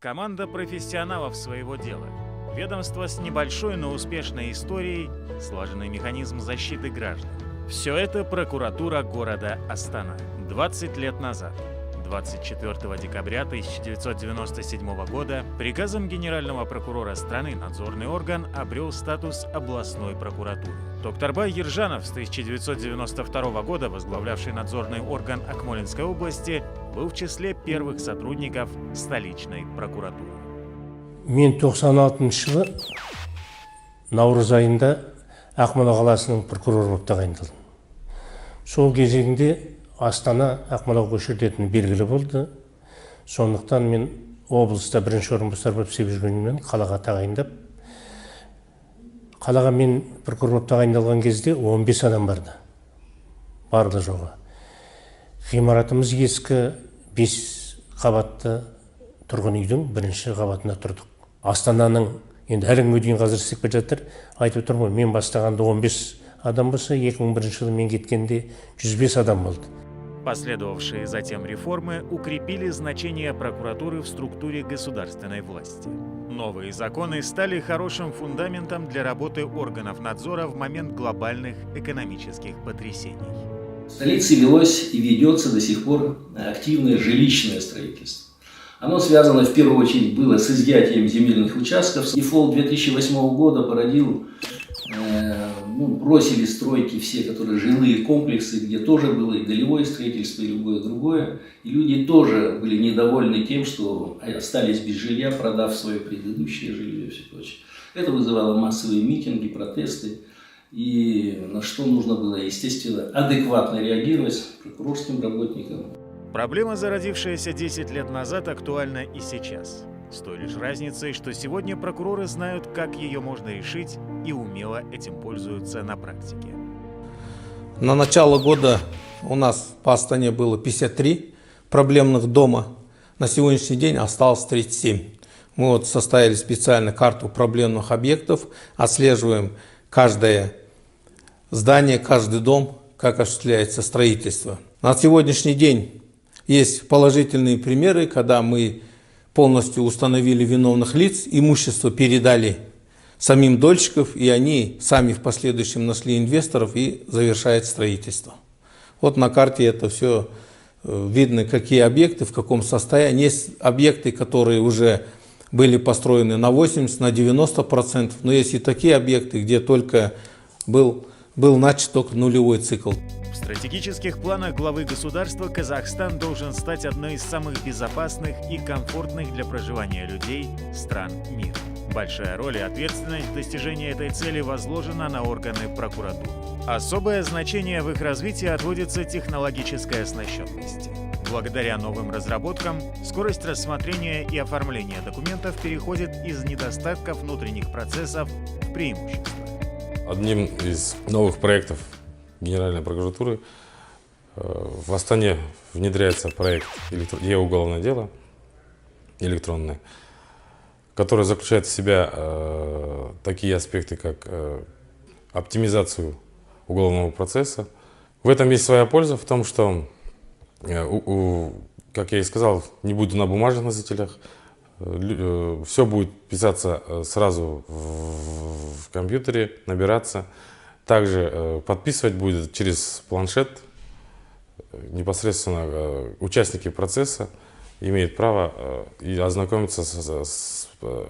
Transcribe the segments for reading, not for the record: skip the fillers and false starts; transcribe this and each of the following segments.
Команда профессионалов своего дела. Ведомство с небольшой, но успешной историей, слаженный механизм защиты граждан. Все это прокуратура города Астана. 20 лет назад, 24 декабря 1997 года, приказом генерального прокурора страны надзорный орган обрел статус областной прокуратуры. Токтарбай Ержанов, с 1992 года возглавлявший надзорный орган Акмолинской области, был в числе первых сотрудников столичной прокуратуры. Мен 96 жылы наурыз айында Ақмола қаласының прокуроры болып тағайындалдым. Сол кезеңде Астана Ақмола көшірілетіні белгілі болды. Сондықтан мен облыста бірінші орынбасар болып істеп жүргенімнен қалаға тағайындап, қалаға мен прокурор болып тағайындалған кезде 15 адам барды. Барды жоғы. Ғимаратымыз ескі 5 қабатты тұрғын үйдің бірінші қабатында тұрдық. Астананың енді әлі күнге дейін қазір істеп келе жатыр. Айтып тұрмын, мен бастағанда 15 адам болса, 2001 жылы мен кеткенде 105 адам болды. Последовавшие затем реформы укрепили значение прокуратуры в структуре государственной власти. Новые законы стали хорошим фундаментом для работы органов надзора в момент глобальных экономических потрясений. В столице велось и ведется до сих пор активное жилищное строительство. Оно связано в первую очередь было с изъятием земельных участков. Дефолт 2008 года породил, бросили стройки все, которые жилые комплексы, где тоже было и долевое строительство, и любое другое. И люди тоже были недовольны тем, что остались без жилья, продав свое предыдущее жилье и все прочее. Это вызывало массовые митинги, протесты. И на что нужно было, естественно, адекватно реагировать прокурорским работникам. Проблема, зародившаяся 10 лет назад, актуальна и сейчас. С той лишь разницей, что сегодня прокуроры знают, как ее можно решить, и умело этим пользуются на практике. На начало года у нас по Астане было 53 проблемных дома. На сегодняшний день осталось 37. Мы составили специально карту проблемных объектов, отслеживаем каждое здание, каждый дом, как осуществляется строительство. На сегодняшний день есть положительные примеры, когда мы полностью установили виновных лиц, имущество передали самим дольщиков, и они сами в последующем нашли инвесторов и завершают строительство. Вот на карте это все видно, какие объекты, в каком состоянии. Есть объекты, которые уже были построены на 80, на 90%, но есть и такие объекты, где только был начат только нулевой цикл. В стратегических планах главы государства Казахстан должен стать одной из самых безопасных и комфортных для проживания людей стран мира. Большая роль и ответственность в достижении этой цели возложена на органы прокуратуры. Особое значение в их развитии отводится технологической оснащенности. Благодаря новым разработкам скорость рассмотрения и оформления документов переходит из недостатков внутренних процессов в преимущество. Одним из новых проектов Генеральной прокуратуры в Астане внедряется проект «Е-уголовное дело» электронное, который заключает в себя такие аспекты, как оптимизацию уголовного процесса. В этом есть своя польза в том, что, как я и сказал, не буду на бумажных носителях, все будет писаться сразу в компьютере, набираться. Также подписывать будет через планшет. Непосредственно участники процесса имеют право и ознакомиться в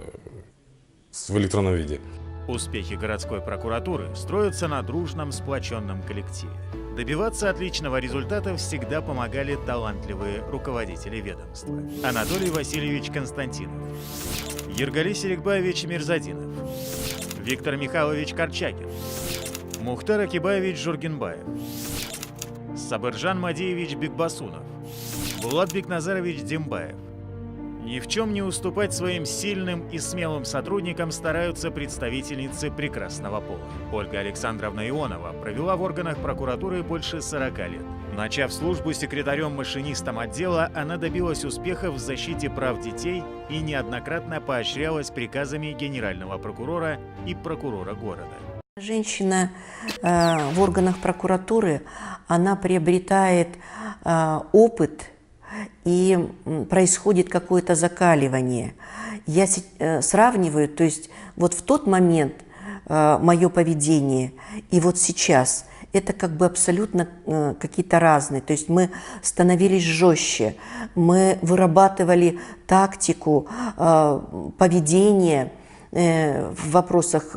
электронном виде. Успехи городской прокуратуры строятся на дружном, сплоченном коллективе. Добиваться отличного результата всегда помогали талантливые руководители ведомства. Анатолий Васильевич Константинов, Ергали Селикбаевич Мирзадинов, Виктор Михайлович Корчагин, Мухтар Акибаевич Жургенбаев, Сабыржан Мадеевич Бекбасунов, Булат Бекназарович Дембаев. Ни в чем не уступать своим сильным и смелым сотрудникам стараются представительницы прекрасного пола. Ольга Александровна Ионова провела в органах прокуратуры больше 40 лет. Начав службу секретарем-машинистом отдела, она добилась успехов в защите прав детей и неоднократно поощрялась приказами генерального прокурора и прокурора города. Женщина в органах прокуратуры, она приобретает опыт и происходит какое-то закаливание. Я сравниваю, то есть вот в тот момент мое поведение и вот сейчас это как бы абсолютно какие-то разные. То есть мы становились жестче, мы вырабатывали тактику поведения в вопросах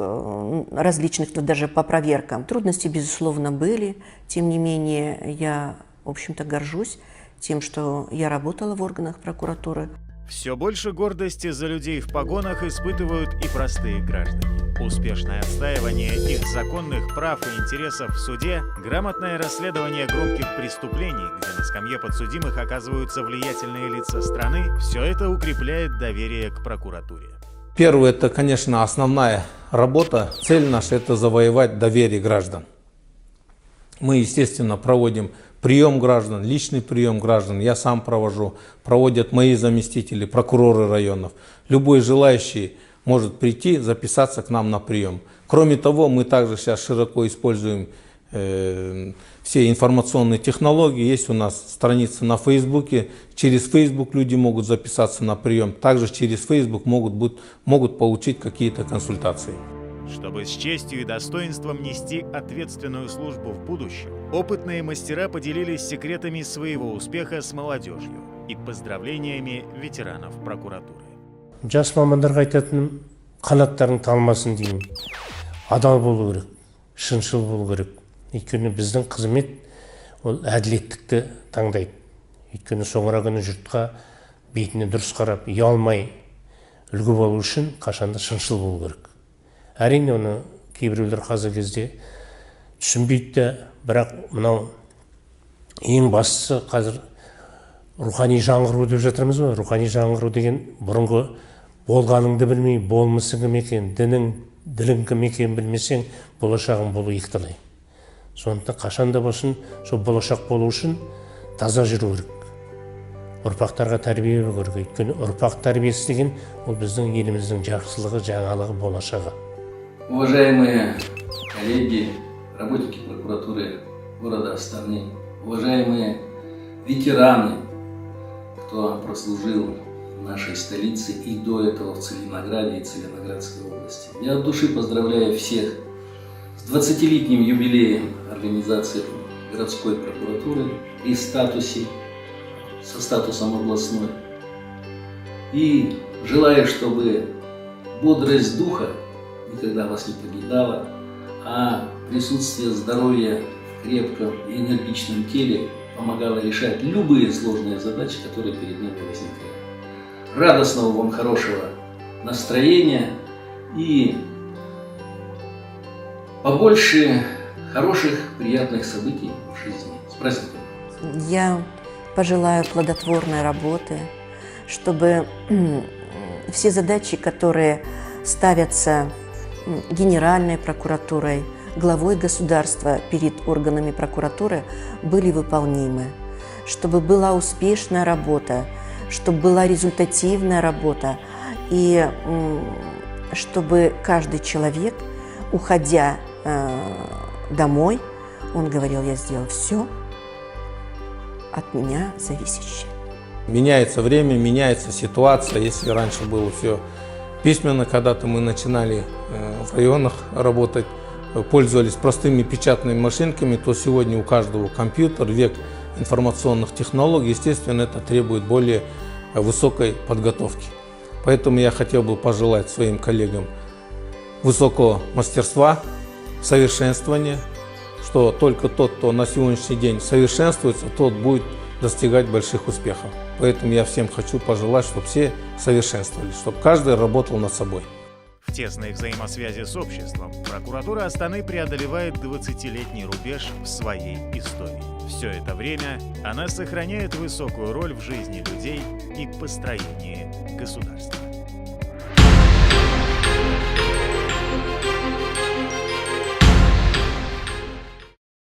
различных, даже по проверкам. Трудности, безусловно, были. Тем не менее, я, в общем-то, горжусь тем, что я работала в органах прокуратуры. Все больше гордости за людей в погонах испытывают и простые граждане. Успешное отстаивание их законных прав и интересов в суде, грамотное расследование громких преступлений, где на скамье подсудимых оказываются влиятельные лица страны, все это укрепляет доверие к прокуратуре. Первое, это, конечно, основная работа. Цель наша – это завоевать доверие граждан. Мы, естественно, проводим прием граждан, личный прием граждан. Я сам провожу, проводят мои заместители, прокуроры районов. Любой желающий может прийти, записаться к нам на прием. Кроме того, мы также сейчас широко используем все информационные технологии. Есть у нас страница на Фейсбуке. Через Фейсбук люди могут записаться на прием. Также через Фейсбук могут получить какие-то консультации. Чтобы с честью и достоинством нести ответственную службу в будущем, опытные мастера поделились секретами своего успеха с молодежью и поздравлениями ветеранов прокуратуры. Жас мамандарға айтатыным, қанаттарың талмасын деймін. Адал болу керек, шыншыл болу керек. Өйткені біздің қызмет ол әділеттікті таңдайды. Өйткені соңыра күні жұртқа бетіне дұрыс қарап, ұялмай үлгі болу үшін қашанда шыншыл болу керек. Әрине оны кейбіреулер қазіргі кезде түсінбейді де, бірақ мынау ең бастысы қазір рухани жаңғыру деп жатырмыз ғой. Рухани жаңғыру деген бұрынғы болғаныңды білмей, болмысың кім екен, ділің кім екенін білмесең, болашағың болу екіталай. Сондықтан қашанда болсын, сол болашақ болу үшін таза жүру керек. Ұрпақтарға тәрбие беру керек. Өйткені ұрпақ тәрбиесі деген ол біздің еліміздің жақсылығы, жаңалығы, болашағы. Уважаемые коллеги, работники прокуратуры города Астаны, уважаемые ветераны, кто прослужил в нашей столице и до этого в Целинограде и Целиноградской области. Я от души поздравляю всех с 20-летним юбилеем организации городской прокуратуры и со статусом областной. И желаю, чтобы бодрость духа никогда вас не покидала, а присутствие здоровья в крепком и энергичном теле помогало решать любые сложные задачи, которые перед нами возникают. Радостного вам хорошего настроения и побольше хороших, приятных событий в жизни. С праздником! Я пожелаю плодотворной работы, чтобы все задачи, которые ставятся Генеральной прокуратурой, главой государства перед органами прокуратуры, были выполнимы, чтобы была успешная работа, чтобы была результативная работа, и чтобы каждый человек, уходя домой, он говорил: я сделал все от меня зависящее. Меняется время, меняется ситуация. Если раньше было все письменно, когда-то мы начинали в районах работать, пользовались простыми печатными машинками, то сегодня у каждого компьютер, век информационных технологий, естественно, это требует более высокой подготовки. Поэтому я хотел бы пожелать своим коллегам высокого мастерства, совершенствования, что только тот, кто на сегодняшний день совершенствуется, тот будет достигать больших успехов. Поэтому я всем хочу пожелать, чтобы все совершенствовались, чтобы каждый работал над собой. В тесной взаимосвязи с обществом прокуратура Астаны преодолевает 20-летний рубеж в своей истории. Все это время она сохраняет высокую роль в жизни людей и построении государства.